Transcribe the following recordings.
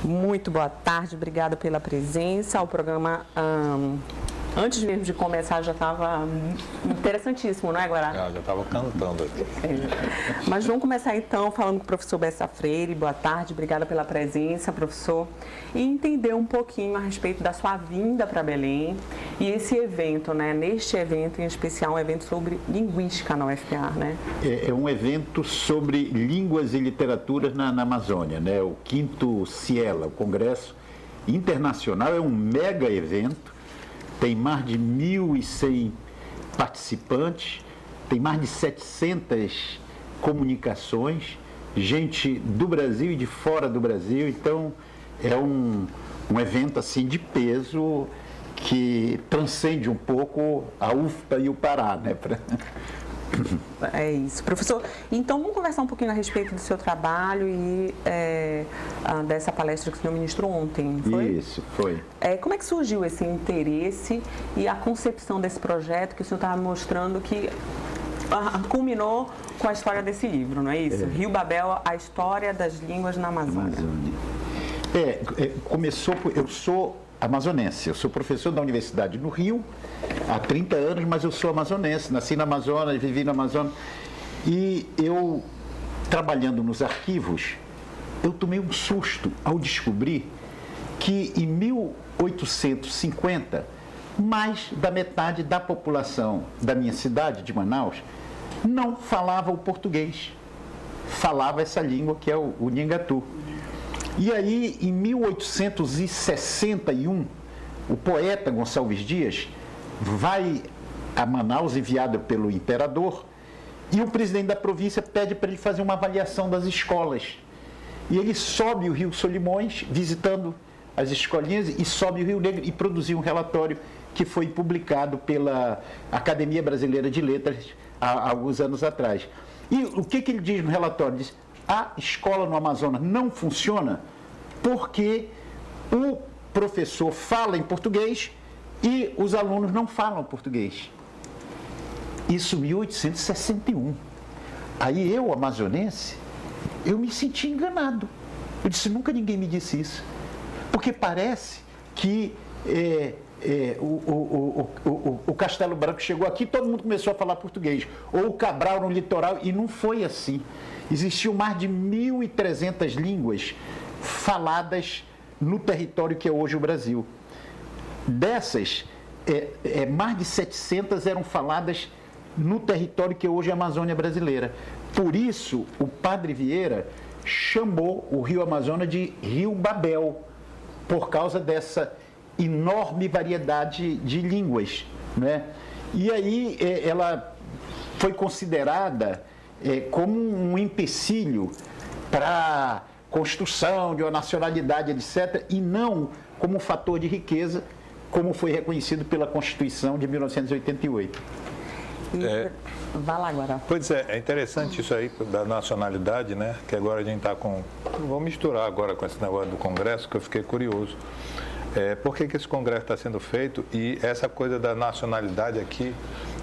Muito boa tarde, obrigada pela presença. O programa, antes mesmo de começar, já estava interessantíssimo, não é, Guará? Já estava cantando aqui. Mas vamos começar então falando com o professor Bessa Freire. Boa tarde, obrigada pela presença, professor. E entender um pouquinho a respeito da sua vinda para Belém e esse evento, né? Neste evento em especial, um evento sobre linguística na UFPA, né? É um evento sobre línguas e literaturas na Amazônia, né? O 5º CIELA, o Congresso Internacional, é um mega evento, tem mais de 1.100 participantes, tem mais de 700 comunicações, gente do Brasil e de fora do Brasil, então é um evento assim de peso que transcende um pouco a UFPA e o Pará, né? É isso. Professor, então vamos conversar um pouquinho a respeito do seu trabalho e dessa palestra que o senhor ministrou ontem, foi? Isso, foi. Como é que surgiu esse interesse e a concepção desse projeto que o senhor estava mostrando que culminou com a história desse livro, não é isso? Rio Babel, a história das línguas na Amazônia. Começou, eu sou amazonense, eu sou professor da Universidade no Rio há 30 anos, mas eu sou amazonense, nasci na Amazonas, vivi na Amazônia, e eu, trabalhando nos arquivos, eu tomei um susto ao descobrir que em 1850, mais da metade da população da minha cidade, de Manaus, não falava o português, falava essa língua que é o Nhangatu. E aí, em 1861, o poeta Gonçalves Dias vai a Manaus, enviado pelo imperador, e o presidente da província pede para ele fazer uma avaliação das escolas. E ele sobe o Rio Solimões, visitando as escolinhas, e sobe o Rio Negro e produziu um relatório que foi publicado pela Academia Brasileira de Letras há alguns anos atrás. E o que ele diz no relatório? Diz: a escola no Amazonas não funciona porque o professor fala em português e os alunos não falam português. Isso em 1861. Aí eu, amazonense, eu me senti enganado. Eu disse: nunca ninguém me disse isso. Porque parece que o Castelo Branco chegou aqui, todo mundo começou a falar português. Ou o Cabral no litoral, e não foi assim. Existiam mais de 1.300 línguas faladas no território que é hoje o Brasil. Dessas, mais de 700 eram faladas no território que é hoje a Amazônia brasileira. Por isso, o Padre Vieira chamou o Rio Amazonas de Rio Babel, por causa dessa enorme variedade de línguas, né? E aí ela foi considerada como um empecilho para a construção de uma nacionalidade, etc., e não como um fator de riqueza, como foi reconhecido pela Constituição de 1988. Vai lá agora. Pois é interessante isso aí da nacionalidade, né? Que agora a gente está com... Vamos misturar agora com esse negócio do Congresso, que eu fiquei curioso. Por que esse Congresso está sendo feito e essa coisa da nacionalidade aqui,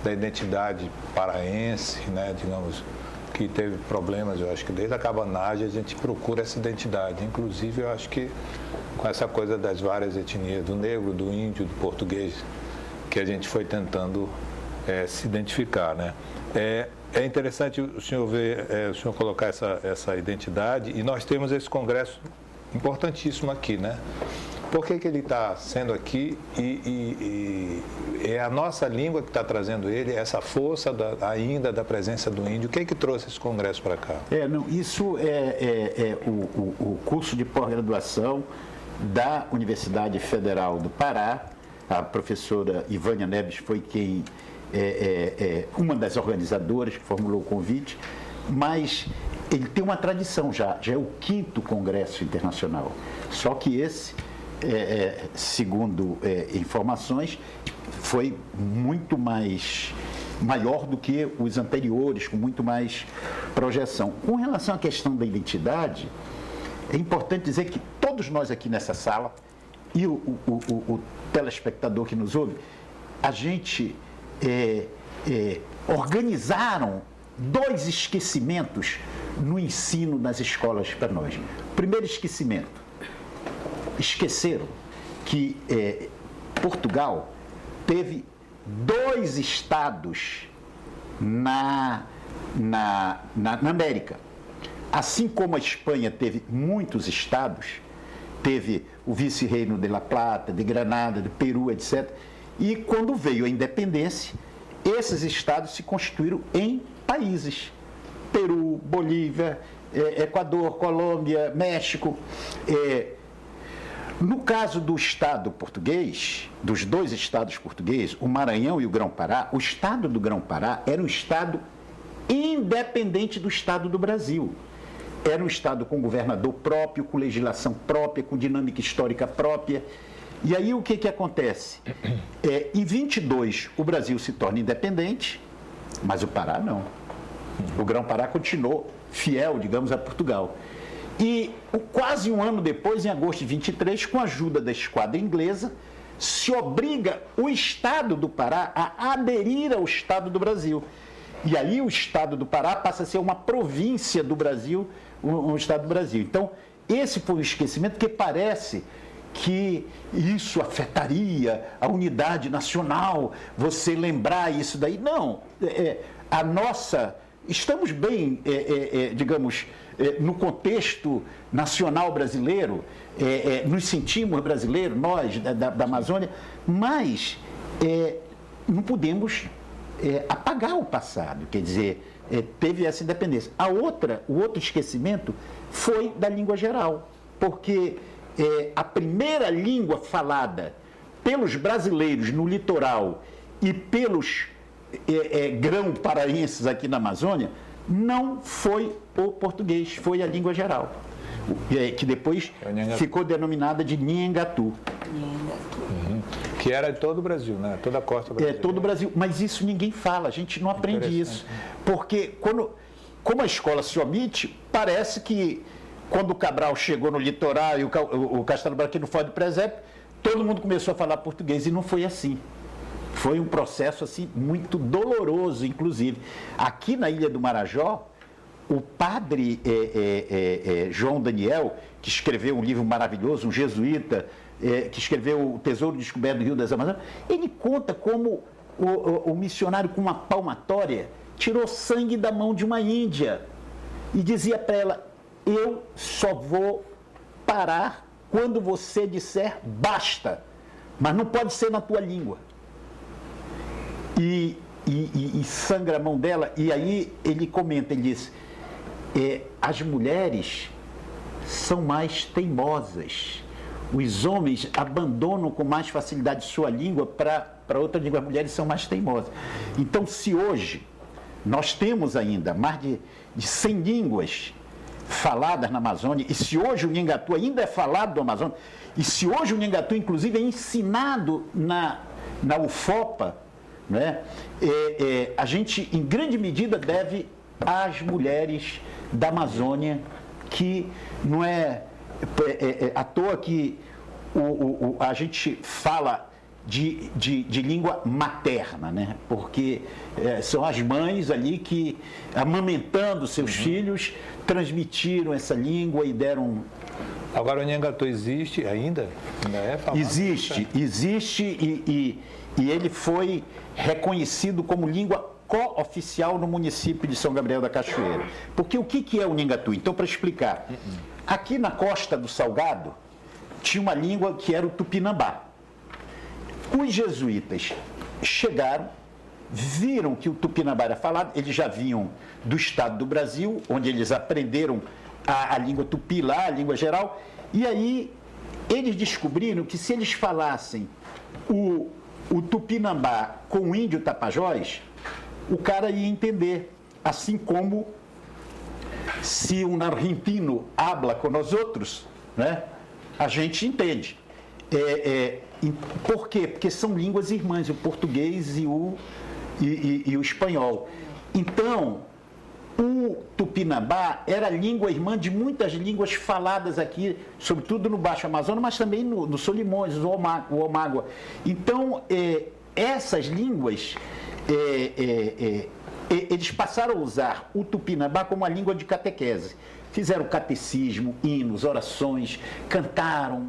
da identidade paraense, né? Digamos, que teve problemas, eu acho que desde a cabanagem a gente procura essa identidade. Inclusive, eu acho que com essa coisa das várias etnias, do negro, do índio, do português, que a gente foi tentando se identificar, né? É interessante o senhor ver, o senhor colocar essa identidade, e nós temos esse congresso importantíssimo aqui, né? Por que ele está sendo aqui e é a nossa língua que está trazendo ele, essa força ainda da presença do índio? O que trouxe esse congresso para cá? Isso é o curso de pós-graduação da Universidade Federal do Pará. A professora Ivânia Neves foi quem uma das organizadoras que formulou o convite, mas ele tem uma tradição já é o 5º Congresso Internacional, só que esse, segundo informações, foi muito maior do que os anteriores, com muito mais projeção. Com relação à questão da identidade, é importante dizer que todos nós aqui nessa sala e o telespectador que nos ouve, a gente organizaram 2 esquecimentos no ensino nas escolas para nós. Primeiro esquecimento: esqueceram que Portugal teve 2 estados na América. Assim como a Espanha teve muitos estados, teve o vice-reino de La Plata, de Granada, de Peru, etc. E quando veio a independência, esses estados se constituíram em países. Peru, Bolívia, Equador, Colômbia, México. No caso do estado português, dos 2 estados portugueses, o Maranhão e o Grão-Pará, o estado do Grão-Pará era um estado independente do estado do Brasil. Era um estado com governador próprio, com legislação própria, com dinâmica histórica própria. E aí o que acontece? Em 22 o Brasil se torna independente, mas o Pará não. O Grão-Pará continuou fiel, digamos, a Portugal. E quase um ano depois, em agosto de 23, com a ajuda da esquadra inglesa, se obriga o estado do Pará a aderir ao estado do Brasil. E aí o estado do Pará passa a ser uma província do Brasil, um estado do Brasil. Então, esse foi um esquecimento, porque parece que isso afetaria a unidade nacional, você lembrar isso daí. Não, a nossa... Estamos bem, digamos, no contexto nacional brasileiro, nos sentimos brasileiros, nós, da Amazônia, mas não podemos apagar o passado, quer dizer, teve essa independência. O outro esquecimento foi da língua geral, porque a primeira língua falada pelos brasileiros no litoral e pelos grão-paraenses aqui na Amazônia não foi o português, foi a língua geral, que depois ficou denominada de Nhengatu. Que era de todo o Brasil, né? Toda a costa brasileira. Todo o Brasil, mas isso ninguém fala, a gente não aprende isso. Porque como a escola se omite, parece que quando o Cabral chegou no litoral e o Castelo Branco no Forte do Presépio, todo mundo começou a falar português, e não foi assim. Foi um processo assim, muito doloroso, inclusive. Aqui na Ilha do Marajó, o padre João Daniel, que escreveu um livro maravilhoso, um jesuíta, que escreveu O Tesouro Descoberto do Rio das Amazonas, ele conta como o missionário, com uma palmatória, tirou sangue da mão de uma índia e dizia para ela: eu só vou parar quando você disser basta, mas não pode ser na tua língua. E sangra a mão dela, e aí ele comenta, ele diz: as mulheres são mais teimosas, os homens abandonam com mais facilidade sua língua para outra língua, as mulheres são mais teimosas. Então, se hoje nós temos ainda mais de 100 línguas faladas na Amazônia, e se hoje o Nhengatu ainda é falado do Amazonas, e se hoje o Nhengatu, inclusive, é ensinado na UFOPA, né? A gente, em grande medida, deve às mulheres da Amazônia, que não é à toa que a gente fala de língua materna, né? Porque são as mães ali que, amamentando seus filhos, transmitiram essa língua e deram... Agora o Nhengatu existe ainda? Ainda é falado? Existe e ele foi reconhecido como língua co-oficial no município de São Gabriel da Cachoeira. Porque o que é o Nhengatu? Então, para explicar, aqui na costa do Salgado tinha uma língua que era o Tupinambá. Os jesuítas chegaram, viram que o Tupinambá era falado, eles já vinham do estado do Brasil, onde eles aprenderam a língua tupi lá, a língua geral, e aí eles descobriram que se eles falassem o Tupinambá com o índio Tapajós, o cara ia entender, assim como se um argentino habla com nós outros, né, a gente entende. Por quê? Porque são línguas irmãs, o português e o espanhol. Então, o Tupinambá era língua irmã de muitas línguas faladas aqui, sobretudo no Baixo Amazonas, mas também no Solimões, o Omágua. Então, essas línguas, eles passaram a usar o Tupinambá como uma língua de catequese. fizeram catecismo, hinos, orações, cantaram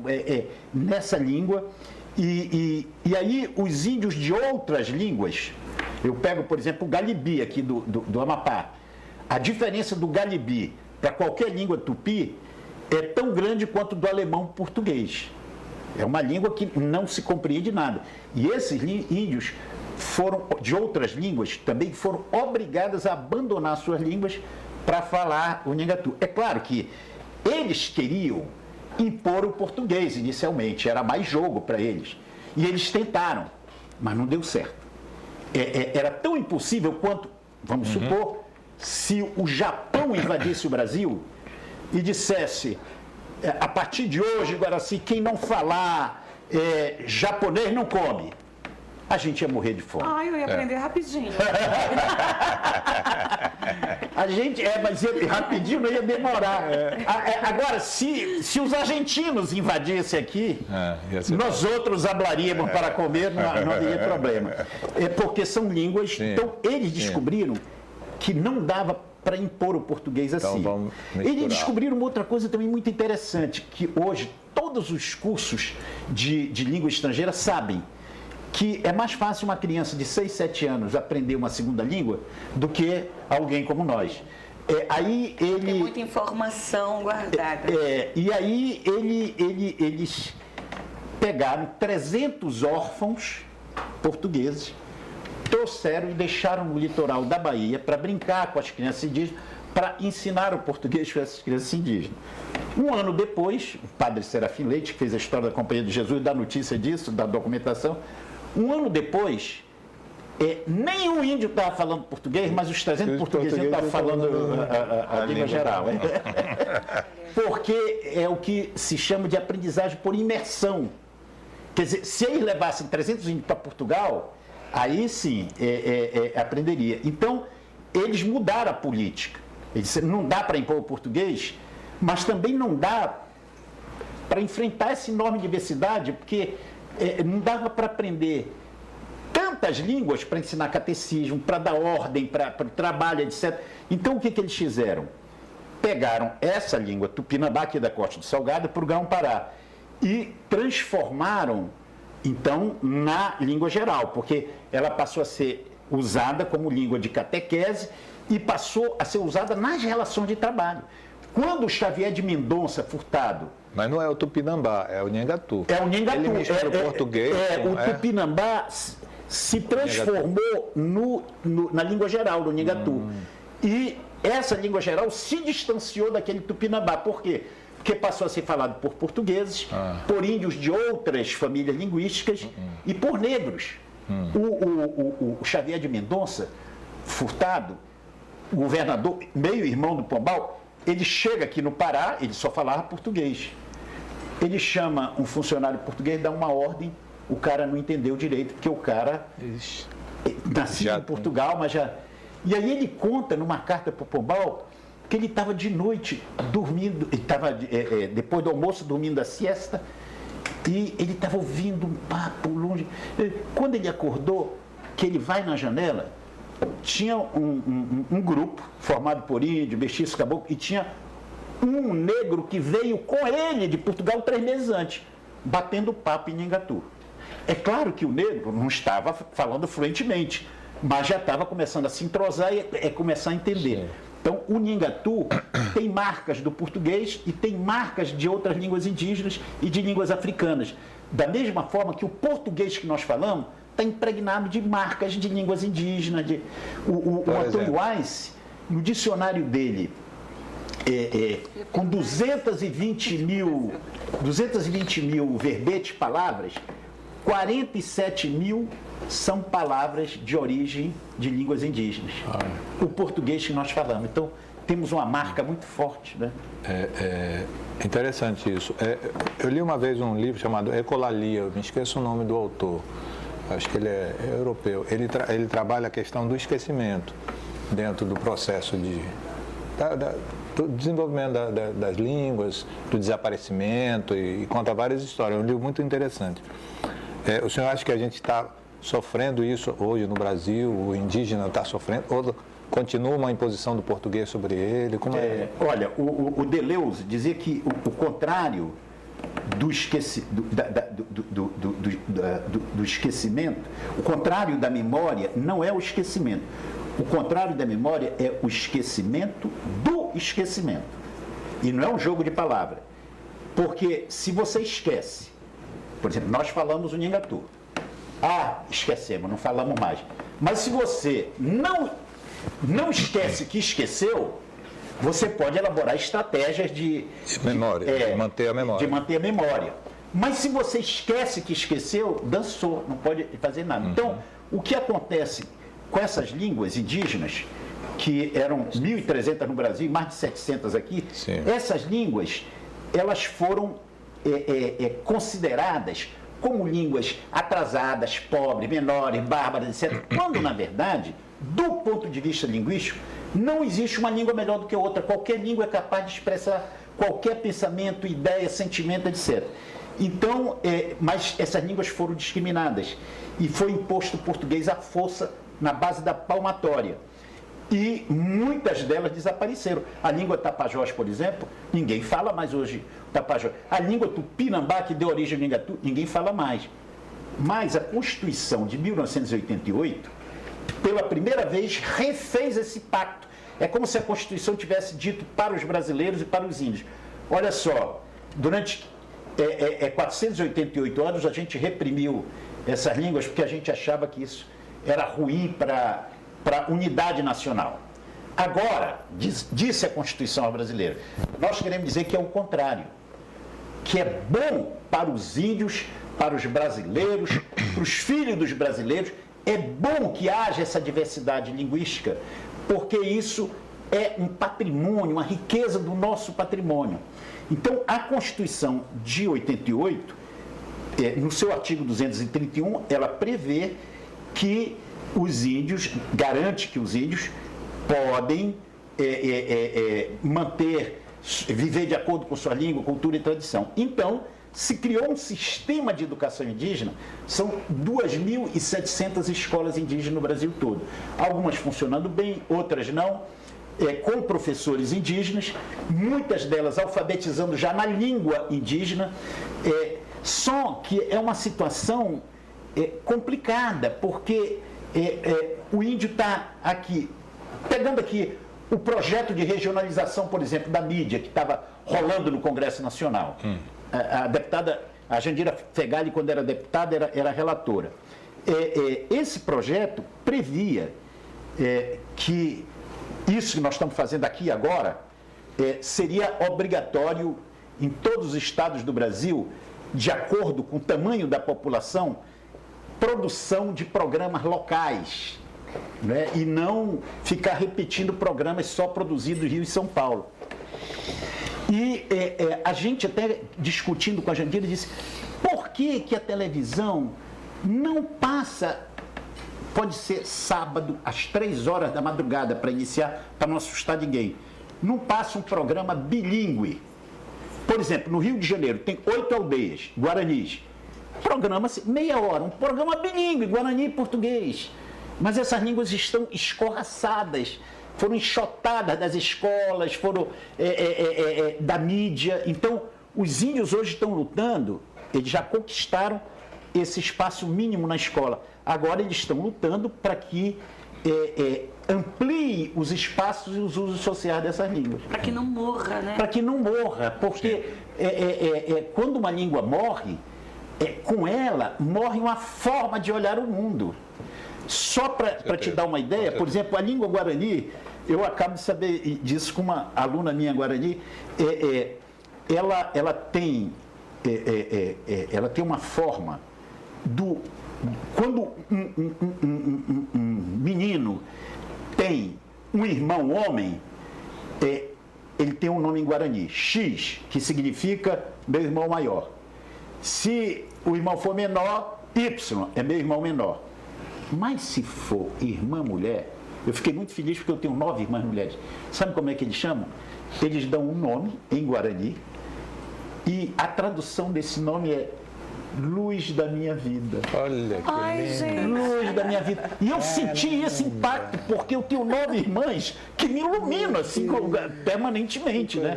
nessa língua. E aí os índios de outras línguas, eu pego, por exemplo, o Galibi aqui do Amapá. A diferença do Galibi para qualquer língua tupi é tão grande quanto do alemão português. É uma língua que não se compreende nada. E esses índios de outras línguas também foram obrigados a abandonar suas línguas para falar o Nhangatu. É claro que eles queriam impor o português inicialmente, era mais jogo para eles. E eles tentaram, mas não deu certo. Era tão impossível quanto, vamos supor, se o Japão invadisse o Brasil e dissesse, a partir de hoje, Guaraci, quem não falar japonês não come. A gente ia morrer de fome. Eu ia aprender rapidinho. A gente, mas rapidinho não ia demorar. Agora, se os argentinos invadissem aqui, nós outros hablaríamos para comer, não haveria problema. Porque são línguas. Sim. Então, eles descobriram que não dava para impor o português assim. Então, eles descobriram uma outra coisa também muito interessante, que hoje todos os cursos de língua estrangeira sabem que é mais fácil uma criança de 6, 7 anos aprender uma segunda língua do que alguém como nós. Aí ele... Tem muita informação guardada. E aí eles pegaram 300 órfãos portugueses, trouxeram e deixaram no litoral da Bahia para brincar com as crianças indígenas, para ensinar o português para essas crianças indígenas. Um ano depois, o padre Serafim Leite, que fez a história da Companhia de Jesus, dá notícia disso, da documentação. Um ano depois, nenhum índio estava falando português, mas os 300 portugueses estavam falando a língua geral. Porque é o que se chama de aprendizagem por imersão. Quer dizer, se eles levassem 300 índios para Portugal, aí sim aprenderia. Então, eles mudaram a política. Eles disseram, não dá para impor o português, mas também não dá para enfrentar essa enorme diversidade, porque não dava para aprender tantas línguas para ensinar catecismo, para dar ordem, para o trabalho, etc. Então, o que eles fizeram? Pegaram essa língua tupinambá, aqui da Costa do Salgado, para o Grão-Pará, e transformaram, então, na língua geral, porque ela passou a ser usada como língua de catequese e passou a ser usada nas relações de trabalho. Quando o Xavier de Mendonça Furtado... Mas não é o tupinambá, é o Nhangatu. É o Nhangatu. Ele mistura o português o tupinambá se transformou na língua geral, do Nhangatu. E essa língua geral se distanciou daquele tupinambá. Por quê? Porque passou a ser falado por portugueses, por índios de outras famílias linguísticas e por negros. O Xavier de Mendonça Furtado, o governador, meio-irmão do Pombal, ele chega aqui no Pará, ele só falava português. Ele chama um funcionário português, dá uma ordem, o cara não entendeu direito, porque o cara nasceu em Portugal, mas já... E aí ele conta numa carta para o Pombal que ele estava de noite dormindo, ele estava depois do almoço dormindo a siesta, e ele estava ouvindo um papo longe. Quando ele acordou, que ele vai na janela, tinha um grupo formado por índio, mestiço, caboclo, e tinha um negro que veio com ele de Portugal 3 meses antes, batendo papo em Nhangatu. É claro que o negro não estava falando fluentemente, mas já estava começando a se entrosar e começar a entender. Sim. Então, o Nhangatu tem marcas do português e tem marcas de outras línguas indígenas e de línguas africanas. Da mesma forma que o português que nós falamos está impregnado de marcas de línguas indígenas. O Antônio Weiss, no dicionário dele, com 220 mil verbetes, palavras, 47 mil são palavras de origem de línguas indígenas. O português que nós falamos. Então, temos uma marca muito forte, né? É interessante isso. Eu li uma vez um livro chamado Ecolalia, eu me esqueço o nome do autor. Acho que ele é europeu. Ele trabalha a questão do esquecimento dentro do processo do desenvolvimento das línguas, do desaparecimento e conta várias histórias. É um livro muito interessante. O senhor acha que a gente está sofrendo isso hoje no Brasil, o indígena está sofrendo, continua uma imposição do português sobre ele? Como é? Olha, o Deleuze dizia que o contrário do esquecimento, o contrário da memória não é o esquecimento. O contrário da memória é o esquecimento do esquecimento. E não é um jogo de palavras. Porque se você esquece, por exemplo, nós falamos o Nhangatu. Esquecemos, não falamos mais. Mas se você não esquece que esqueceu, você pode elaborar estratégias de manter a memória. De manter a memória. Mas se você esquece que esqueceu, dançou, não pode fazer nada. Então, o que acontece com essas línguas indígenas, que eram 1.300 no Brasil e mais de 700 aqui, Sim. essas línguas, elas foram consideradas como línguas atrasadas, pobres, menores, bárbaras, etc. Quando, na verdade, do ponto de vista linguístico, não existe uma língua melhor do que outra. Qualquer língua é capaz de expressar qualquer pensamento, ideia, sentimento, etc. Então, mas essas línguas foram discriminadas e foi imposto o português à força na base da palmatória. E muitas delas desapareceram. A língua tapajós, por exemplo, ninguém fala mais hoje tapajós. A língua tupinambá, que deu origem ao Nhangatu, ninguém fala mais. Mas a Constituição de 1988, pela primeira vez, refez esse pacto. É como se a Constituição tivesse dito para os brasileiros e para os índios: olha só, durante 488 anos a gente reprimiu essas línguas porque a gente achava que isso era ruim para a unidade nacional. Agora, disse a Constituição brasileira, nós queremos dizer que é o contrário, que é bom para os índios, para os brasileiros, para os filhos dos brasileiros. É bom que haja essa diversidade linguística, porque isso é um patrimônio, uma riqueza do nosso patrimônio. Então, a Constituição de 88, no seu artigo 231, ela prevê que os índios, garante que os índios podem viver de acordo com sua língua, cultura e tradição. Então, se criou um sistema de educação indígena, são 2.700 escolas indígenas no Brasil todo. Algumas funcionando bem, outras não, com professores indígenas, muitas delas alfabetizando já na língua indígena, só que é uma situação complicada, porque o índio está aqui, pegando aqui o projeto de regionalização, por exemplo, da mídia, que estava rolando no Congresso Nacional. A deputada, a Jandira Fegali, quando era deputada, era relatora. Esse projeto previa que isso que nós estamos fazendo aqui agora seria obrigatório em todos os estados do Brasil, de acordo com o tamanho da população, produção de programas locais, né? E não ficar repetindo programas só produzidos no Rio e São Paulo. E a gente até discutindo com a Jandira disse, por que a televisão não passa, pode ser sábado às 3 horas da madrugada para iniciar, para não assustar ninguém, não passa um programa bilíngue? Por exemplo, no Rio de Janeiro tem 8 aldeias, guaranis, programa-se meia hora, um programa bilíngue, guarani e português, mas essas línguas estão escorraçadas, foram enxotadas das escolas, foram da mídia. Então, os índios hoje estão lutando, eles já conquistaram esse espaço mínimo na escola. Agora eles estão lutando para que amplie os espaços e os usos sociais dessas línguas. Para que não morra, né? Para que não morra, porque quando uma língua morre, com ela morre uma forma de olhar o mundo. Só para te dar uma ideia, por exemplo, a língua guarani, eu acabo de saber disso com uma aluna minha guarani, ela tem uma forma quando um menino tem um irmão homem, ele tem um nome em guarani, X, que significa meu irmão maior. Se o irmão for menor, Y é meu irmão menor. Mas se for irmã mulher, eu fiquei muito feliz porque eu tenho 9 irmãs mulheres. Sabe como é que eles chamam? Eles dão um nome em guarani e a tradução desse nome é luz da minha vida. Olha que Ai, lindo. gente. Luz da minha vida. E eu senti esse impacto, porque eu tenho 9 irmãs que me iluminam assim, permanentemente, né?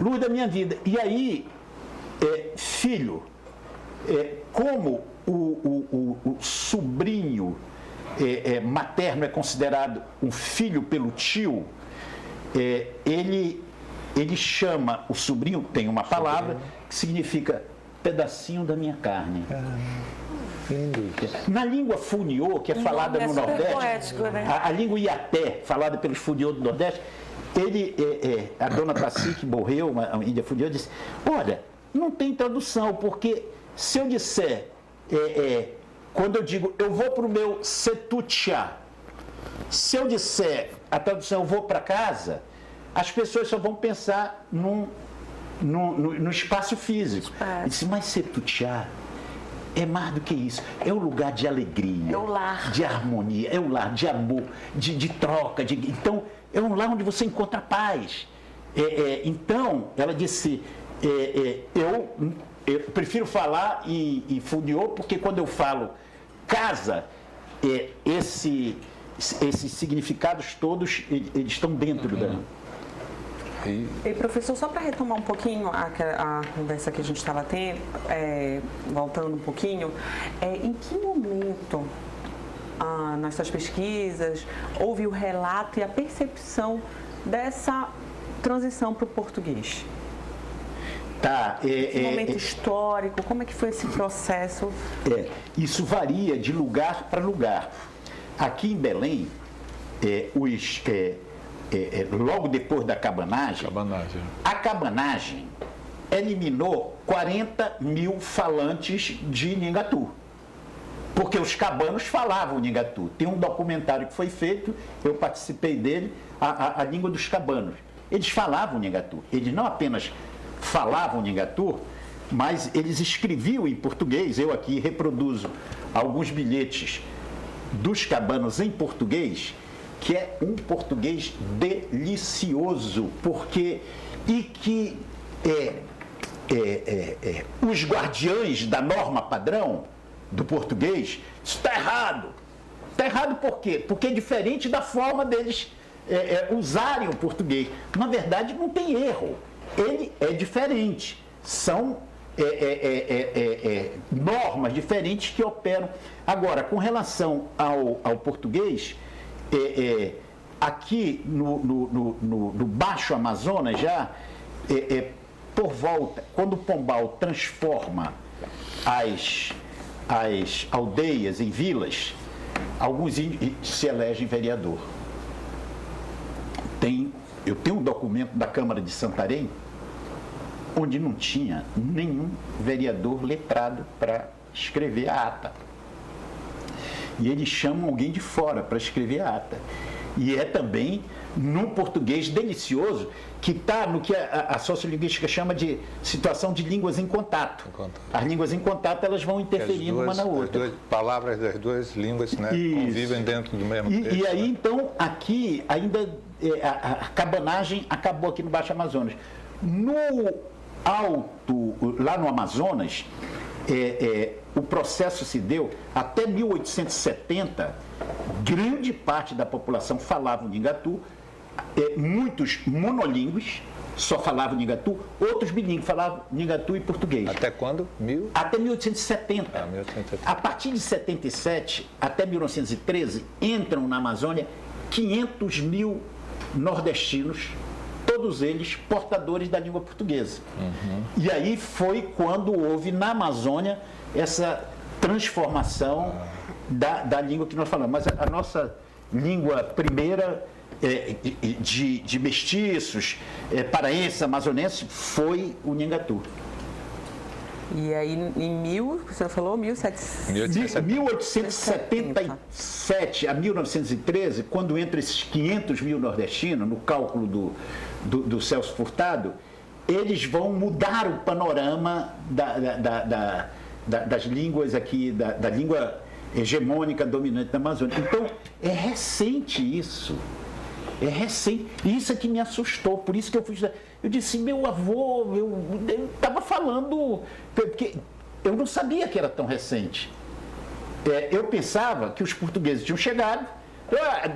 Luz da minha vida. E aí, filho, como o sobrinho materno é considerado um filho pelo tio, ele chama o sobrinho, tem uma palavra que significa pedacinho da minha carne. Lindo. Na língua funiô, que é falada no super Nordeste, poético, né? a língua iaté, falada pelos funiô do Nordeste, a dona Tassi, que morreu, uma índia funiô, disse, olha, não tem tradução, porque se eu disser, quando eu digo, eu vou para o meu setutiá, se eu disser a tradução, eu vou para casa, as pessoas só vão pensar no espaço físico. Eu disse, mas setutiá é mais do que isso, é um lugar de alegria, É o lar. de harmonia, é um lar de amor, de troca, então é um lar onde você encontra paz. Então, ela disse, eu prefiro falar em funiô, porque quando eu falo casa, esses significados todos, eles estão dentro da... E professor, só para retomar um pouquinho a conversa que a gente estava tendo, voltando um pouquinho, em que momento nas suas pesquisas houve o relato e a percepção dessa transição para o português? Tá, Que momento histórico, como é que foi esse processo? Isso varia de lugar para lugar. Aqui em Belém, logo depois da cabanagem, a cabanagem eliminou 40 mil falantes de Nhingatu, porque os cabanos falavam Nhingatu. Tem um documentário que foi feito, eu participei dele, a língua dos cabanos. Eles falavam Nhingatu, eles não apenas falavam Nhingatu, mas eles escreviam em português. Eu aqui reproduzo alguns bilhetes dos cabanos em português, que é um português delicioso, porque os guardiães da norma padrão do português, isso está errado. Está errado por quê? Porque é diferente da forma deles usarem o português. Na verdade, não tem erro. Ele é diferente. São normas diferentes que operam. Agora, com relação ao português, aqui no Baixo Amazonas já, por volta, quando o Pombal transforma as aldeias em vilas, alguns índios se elegem vereador. Eu tenho um documento da Câmara de Santarém, onde não tinha nenhum vereador letrado para escrever a ata. E eles chamam alguém de fora para escrever a ata. E é também num português delicioso, que está no que a sociolinguística chama de situação de línguas em contato. As línguas em contato, elas vão interferindo uma na outra. As duas palavras das duas línguas, né, convivem dentro do mesmo texto. E aí, então, aqui ainda a cabanagem acabou aqui no Baixo Amazonas. No alto, lá no Amazonas, o processo se deu até 1870, grande parte da população falava o Nhingatu, muitos monolíngues só falavam Nhingatu, outros bilíngues falavam Nhingatu e português. Até quando? Até 1870. 1870. A partir de 77 até 1913, entram na Amazônia 500 mil nordestinos, todos eles portadores da língua portuguesa. E aí foi quando houve na Amazônia essa transformação da língua que nós falamos. Mas a nossa língua primeira de mestiços, paraenses, amazonenses, foi o Nhingatu. E aí, você falou 1877 a 1913, quando entram esses 500 mil nordestinos, no cálculo do Celso Furtado, eles vão mudar o panorama das línguas aqui, da língua hegemônica dominante da Amazônia. Então, é recente isso. É recente. E isso é que me assustou. Por isso que eu disse, meu avô, eu estava falando, porque eu não sabia que era tão recente. Eu pensava que os portugueses tinham chegado,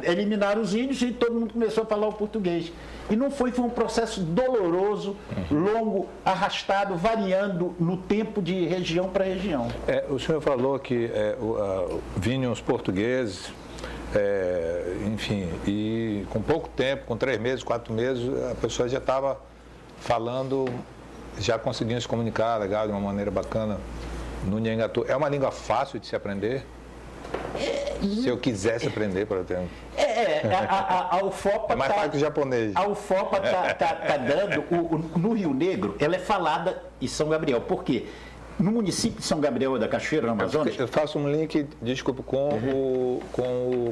eliminaram os índios e todo mundo começou a falar o português. E não foi um processo doloroso, longo, arrastado, variando no tempo de região para região. O senhor falou que vinham os portugueses, enfim, e com pouco tempo, com 3 meses, 4 meses, a pessoa já estava falando, já conseguindo se comunicar legal, de uma maneira bacana no Nhangatu. É uma língua fácil de se aprender? Se eu quisesse aprender, por exemplo. A UFOPA é mais fácil que o japonês. A UFOPA está dando, no Rio Negro, ela é falada em São Gabriel. Por quê? No município de São Gabriel da Cachoeira, no Amazonas... Eu faço um link, desculpa, com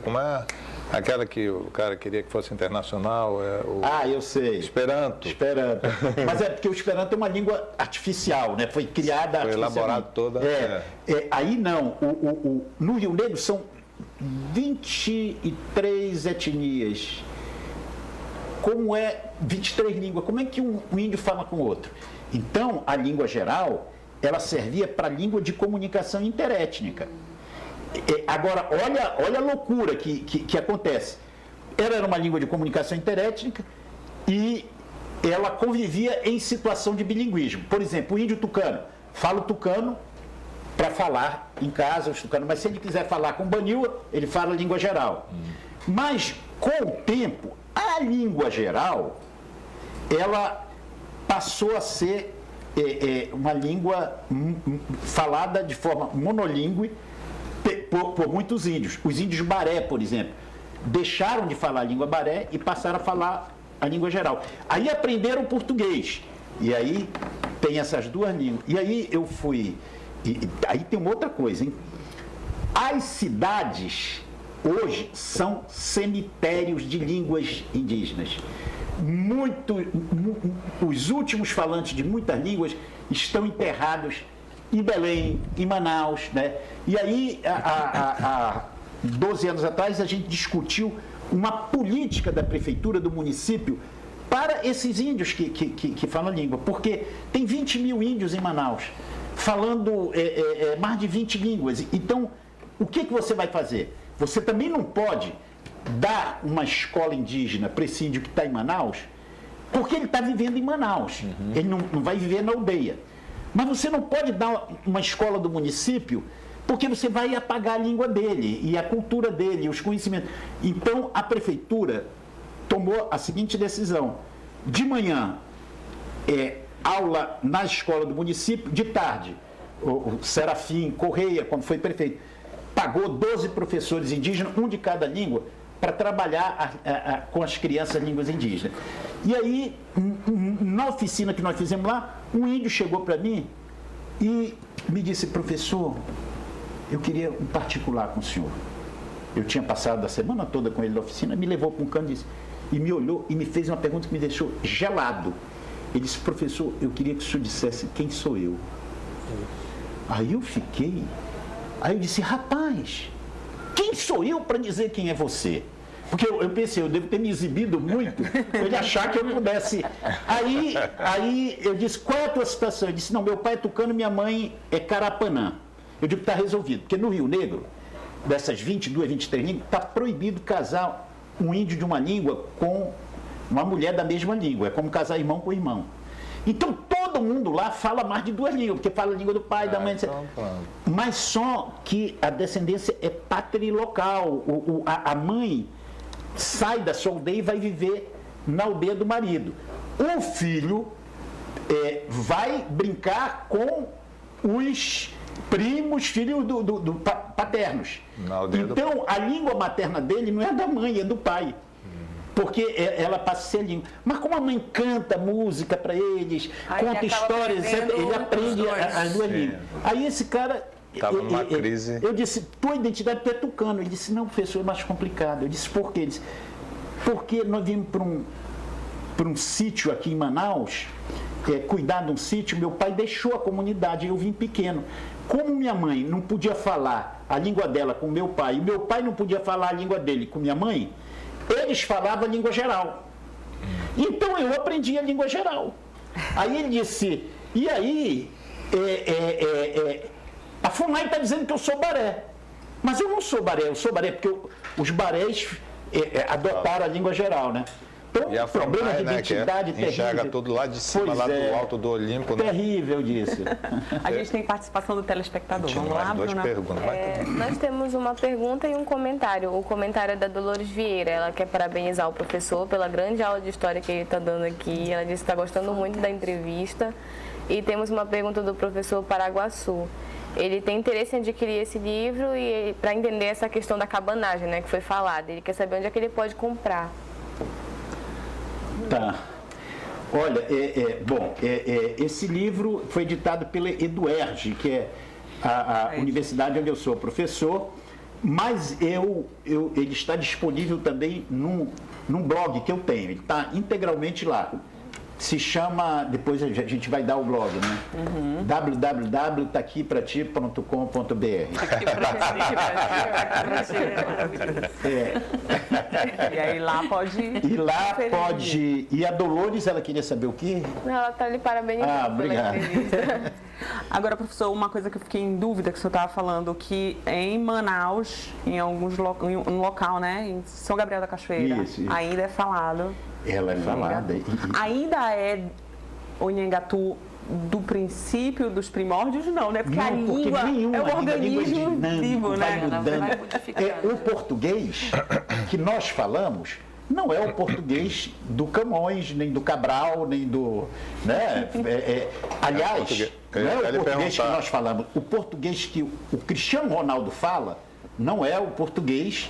como é? Aquela que o cara queria que fosse internacional. Eu sei. Esperanto. Mas é porque o Esperanto é uma língua artificial, né? Foi criada... Foi elaborado toda... Aí não. No Rio Negro são 23 etnias. Como é 23 línguas? Como é que um índio fala com o outro? Então, a língua geral, ela servia para língua de comunicação interétnica. Agora, olha a loucura que acontece. Ela era uma língua de comunicação interétnica e ela convivia em situação de bilinguismo. Por exemplo, o índio tucano fala o tucano para falar em casa, os tucanos, mas se ele quiser falar com o Baniwa, ele fala a língua geral. Mas, com o tempo, a língua geral, ela passou a ser uma língua falada de forma monolíngue por muitos índios. Os índios Baré, por exemplo, deixaram de falar a língua Baré e passaram a falar a língua geral. Aí aprenderam português. E aí tem essas duas línguas. E aí eu fui... aí tem uma outra coisa, hein? As cidades hoje são cemitérios de línguas indígenas. Os últimos falantes de muitas línguas estão enterrados em Belém, em Manaus, né? E aí, há 12 anos atrás, a gente discutiu uma política da prefeitura, do município, para esses índios que falam a língua, porque tem 20 mil índios em Manaus, falando mais de 20 línguas. Então, o que você vai fazer? Você também não pode dar uma escola indígena para esse índio que está em Manaus, porque ele está vivendo em Manaus, ele não vai viver na aldeia. Mas você não pode dar uma escola do município, porque você vai apagar a língua dele, e a cultura dele, e os conhecimentos. Então, a prefeitura tomou a seguinte decisão. De manhã, aula na escola do município, de tarde, o Serafim Correia, quando foi prefeito, pagou 12 professores indígenas, um de cada língua, para trabalhar com as crianças línguas indígenas. E aí, na oficina que nós fizemos lá, um índio chegou para mim e me disse: professor, eu queria um particular com o senhor. Eu tinha passado a semana toda com ele na oficina, me levou para um canto e me olhou e me fez uma pergunta que me deixou gelado. Ele disse: professor, eu queria que o senhor dissesse quem sou eu. Aí eu fiquei. Aí eu disse: rapaz, quem sou eu para dizer quem é você? Porque eu pensei, eu devo ter me exibido muito para ele achar que eu pudesse. Aí eu disse: qual é a tua situação? Ele disse: não, meu pai é tucano, minha mãe é Carapanã. Eu digo: está resolvido, porque no Rio Negro, dessas 22, 23 línguas, está proibido casar um índio de uma língua com uma mulher da mesma língua. É como casar irmão com irmão. Então, todo mundo lá fala mais de 2 línguas, porque fala a língua do pai, da mãe, etc. Mas só que a descendência é patrilocal. A mãe sai da sua aldeia e vai viver na aldeia do marido. O filho vai brincar com os primos, filhos paternos. Então, a língua materna dele não é da mãe, é do pai. Porque ela passa a ser língua. Mas como a mãe canta música para eles, conta histórias, ele aprende as 2 línguas. Aí esse cara... Estava numa crise. Eu disse: tua identidade é tucano. Ele disse: não, professor, é mais complicado. Eu disse: por quê? Ele disse: porque nós vimos para um sítio aqui em Manaus, cuidar de um sítio, meu pai deixou a comunidade, eu vim pequeno. Como minha mãe não podia falar a língua dela com meu pai, e meu pai não podia falar a língua dele com minha mãe, eles falavam a língua geral. Então eu aprendi a língua geral. Aí ele disse: e aí, A FUNAI está dizendo que eu sou baré. Mas eu não sou baré, eu sou baré porque os barés adotaram a língua geral, né? Então, E a problema de FUNAI, identidade que enxerga terrível. tudo lá de cima, Pois lá é. do alto do Olimpo. Né? Terrível disso. A gente tem participação do telespectador. Tinha Vamos lá, mais duas Bruna? perguntas. Nós temos uma pergunta e um comentário. O comentário é da Dolores Vieira. Ela quer parabenizar o professor pela grande aula de história que ele está dando aqui. Ela disse que está gostando muito da entrevista. E temos uma pergunta do professor Paraguaçu. Ele tem interesse em adquirir esse livro e para entender essa questão da cabanagem, né, que foi falada. Ele quer saber onde é que ele pode comprar. Tá. Olha, esse livro foi editado pela Eduerge, que é a universidade onde eu sou professor, mas ele está disponível também num blog que eu tenho, ele está integralmente lá. Se chama, depois a gente vai dar o blog, né? www.taquiprati.com.br. E aí lá pode... E lá pode... E a Dolores, ela queria saber o quê? Ela está lhe parabenizando pela obrigado. entrevista. Agora, professor, uma coisa que eu fiquei em dúvida, que o senhor estava falando, que em Manaus, em um local, né, em São Gabriel da Cachoeira, Isso. ainda é falado. Ela é falada. Ainda é o Nhangatu do princípio, dos primórdios, não, né? Porque a língua é um organismo vivo, né? O português que nós falamos não é o português do Camões, nem do Cabral, nem do... Né? Aliás, não é o português que nós falamos. O português que o Cristiano Ronaldo fala não é o português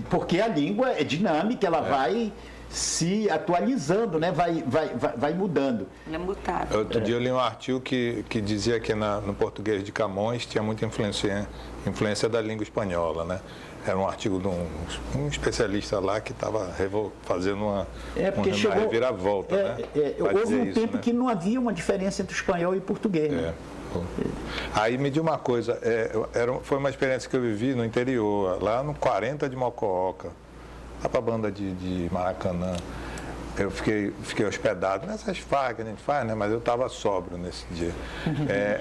porque a língua é dinâmica, ela vai se atualizando, né? vai mudando. Ele é mutável. Outro dia eu li um artigo que dizia que no português de Camões tinha muita influência da língua espanhola, né? Era um artigo de um especialista lá que estava fazendo uma reviravolta, né? Houve um tempo que não havia uma diferença entre o espanhol e o português. Né? Aí me diz uma coisa, foi uma experiência que eu vivi no interior, lá no 40 de Mococa, lá para a banda de Maracanã. Eu fiquei hospedado nessas farras que a gente faz, né? Mas eu estava sóbrio nesse dia.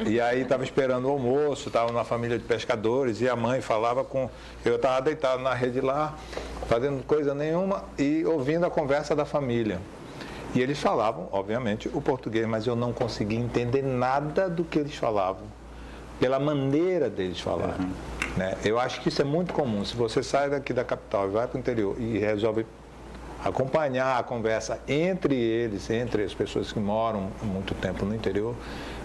E aí estava esperando o almoço, estava numa família de pescadores e a mãe falava eu estava deitado na rede lá, fazendo coisa nenhuma e ouvindo a conversa da família. E eles falavam, obviamente, o português, mas eu não conseguia entender nada do que eles falavam, pela maneira deles falarem. Né? Eu acho que isso é muito comum. Se você sai daqui da capital e vai para o interior e resolve acompanhar a conversa entre eles, entre as pessoas que moram muito tempo no interior,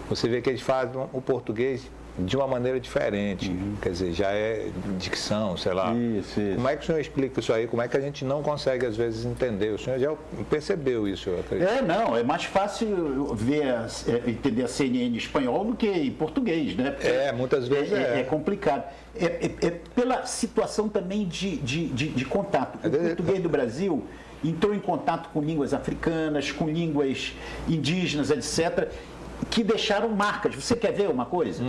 você vê que eles fazem o português de uma maneira diferente. Quer dizer, já é dicção, sei lá. Isso. Como é que o senhor explica isso aí? Como é que a gente não consegue, às vezes, entender? O senhor já percebeu isso, eu acredito. É mais fácil entender a CNN em espanhol do que em português, né? Porque muitas vezes é complicado. Pela situação também de contato. O português do Brasil entrou em contato com línguas africanas, com línguas indígenas, etc., que deixaram marcas. Você quer ver uma coisa?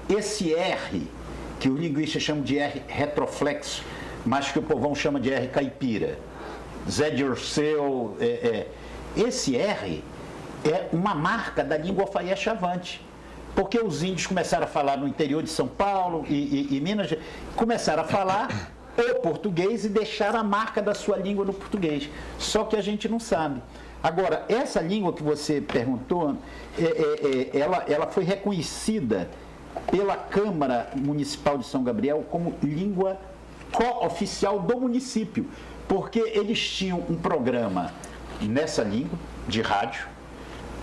Esse R, que os linguistas chamam de R retroflexo, mas que o povão chama de R caipira, Zé Dirceu, esse R é uma marca da língua alfaiate-chavante. Porque os índios começaram a falar no interior de São Paulo e Minas, começaram a falar o português e deixaram a marca da sua língua no português. Só que a gente não sabe. Agora, essa língua que você perguntou, ela foi reconhecida pela Câmara Municipal de São Gabriel como língua co-oficial do município, porque eles tinham um programa nessa língua de rádio.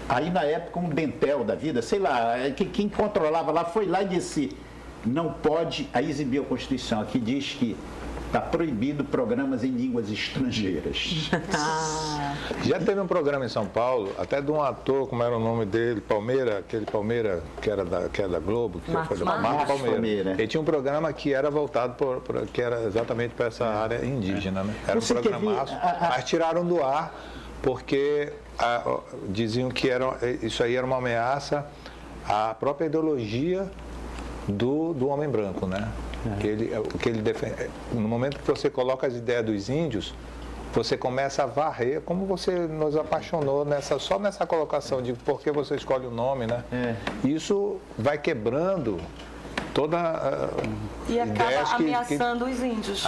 Aí, na época, um Dentel da vida, sei lá, quem controlava lá foi lá e disse: não pode, aí exibiu a Constituição, aqui diz que está proibido programas em línguas estrangeiras. Já teve um programa em São Paulo, até de um ator, como era o nome dele, aquele Palmeira, que é da Globo, que foi do Marcos Palmeira. Ele tinha um programa que era voltado que era exatamente para essa área indígena, né? Era um programaço, mas tiraram do ar porque diziam que isso aí era uma ameaça à própria ideologia do homem branco, né? Que ele defende. No momento que você coloca as ideias dos índios, você começa a varrer, como você nos apaixonou só nessa colocação de por que você escolhe o nome, né? Isso vai quebrando toda E acaba ameaçando os índios.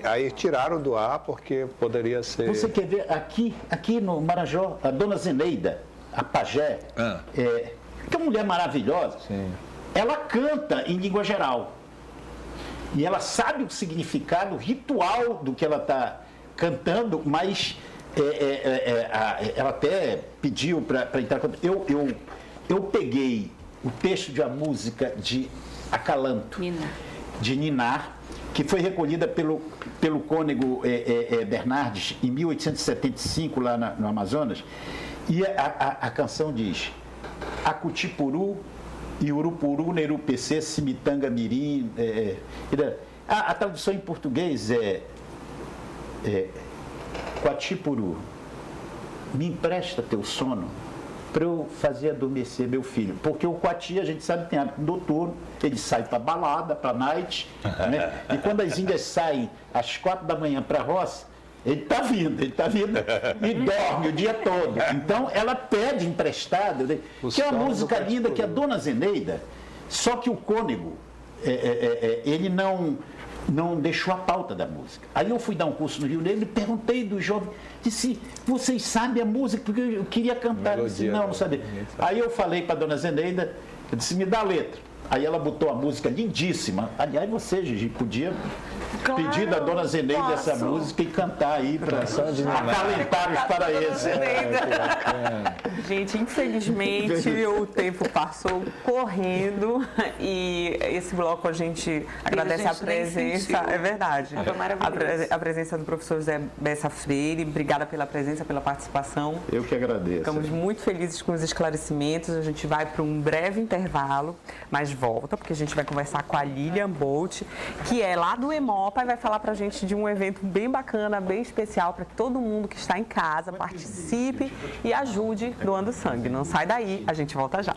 Aí tiraram do ar porque poderia ser... Você quer ver aqui no Marajó, a dona Zeneida, a pajé, que é uma mulher maravilhosa, Sim. ela canta em língua geral. E ela sabe o significado, o ritual do que ela está cantando, mas ela até pediu para entrar. Eu peguei o texto de uma música de Acalanto, de Ninar, que foi recolhida pelo cônego Bernardes em 1875, lá no Amazonas, e a canção diz: Acutipuru, Iurupuru, Nerupecê, Simitanga, Mirim. A tradução em português é Quatipuru, me empresta teu sono para eu fazer adormecer meu filho. Porque o Quati, a gente sabe, tem hábito noturno, ele sai para balada, para night, né? E quando as índias saem às 4 da manhã para a roça, ele está vindo e dorme o dia todo. Então, ela pede emprestado, né? Que é uma música linda, que é a Dona Zeneida, só que o cônego, ele não deixou a pauta da música. Aí eu fui dar um curso no Rio Negro e perguntei do jovem, disse: vocês sabem a música? Porque eu queria cantar. Eu disse: não sabia. Aí eu falei para a Dona Zeneida, eu disse: me dá a letra. Aí ela botou a música lindíssima. Aliás, você, Gigi, podia pedir da Dona Zeneida essa música e cantar aí para acalentar os paraenses. Gente, infelizmente o tempo passou correndo e esse bloco a gente agradece a presença, é verdade, a presença do professor José Bessa Freire. Obrigada pela presença, pela participação. Eu que agradeço. Ficamos muito felizes com os esclarecimentos. A gente vai para um breve intervalo, mas volta, porque a gente vai conversar com a Lilian Bolt, que é lá do EMOPA, e vai falar para a gente de um evento bem bacana, bem especial, para que todo mundo que está em casa participe e ajude doando sangue. Não sai daí, a gente volta já.